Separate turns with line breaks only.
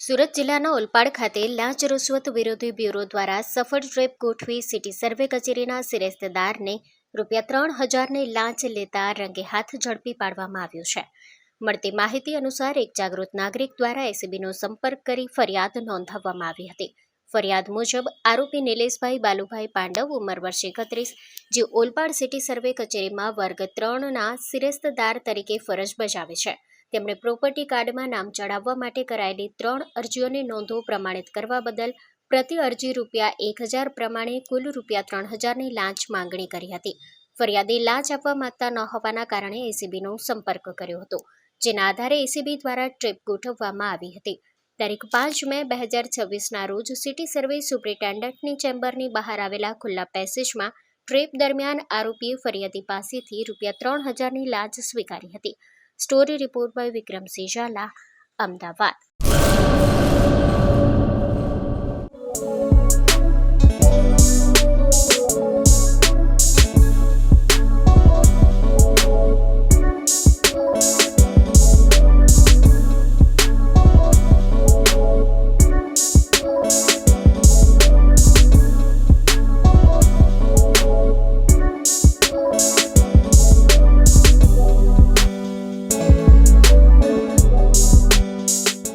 સુરત જિલ્લાના ઓલપાડ ખાતે લાંચ રૂશ્વત વિરોધી બ્યુરો દ્વારા સફળ ટ્રેપ ગોઠવી સિટી સર્વે કચેરીના સિરસ્તેદારને ₹3,000ની લાંચ લેતા રંગે હાથ ઝડપી પાડવામાં આવ્યો છે. મળતી માહિતી અનુસાર એક જાગૃત નાગરિક દ્વારા એસીબીનો સંપર્ક કરી ફરિયાદ નોંધાવવામાં આવી હતી. ફરિયાદ મુજબ આરોપી નિલેશભાઈ બાલુભાઈ પાંડવ ઉંમર વર્ષ 31, જે ઓલપાડ સિટી સર્વે કચેરીમાં વર્ગ 3ના સિરસ્તેદાર તરીકે ફરજ બજાવે છે. તેમણે પ્રોપર્ટી કાર્ડમાં નામ ચડાવવા માટે કરાયેલી 3 અરજીઓની નોંધો પ્રમાણિત કરવા બદલ પ્રતિ અરજી ₹1,000 પ્રમાણે કુલ ₹3,000ની લાંચ માંગણી કરી હતી. ફરિયાદી લાંચ આપવા માંગતા ન હોવાના કારણે એસીબીનો સંપર્ક કર્યો હતો, જેના આધારે એસીબી દ્વારા ટ્રેપ ગોઠવવામાં આવી હતી. તારીખ 5 મે 2026ના રોજ સિટી સર્વે સુપ્રિન્ટેન્ડન્ટની ચેમ્બરની બહાર આવેલા ખુલ્લા પેસેજમાં ટ્રેપ દરમિયાન આરોપીએ ફરિયાદી પાસેથી ₹3,000ની લાંચ સ્વીકારી હતી. Story report by Vikramsinh Zala, Ahmedabad.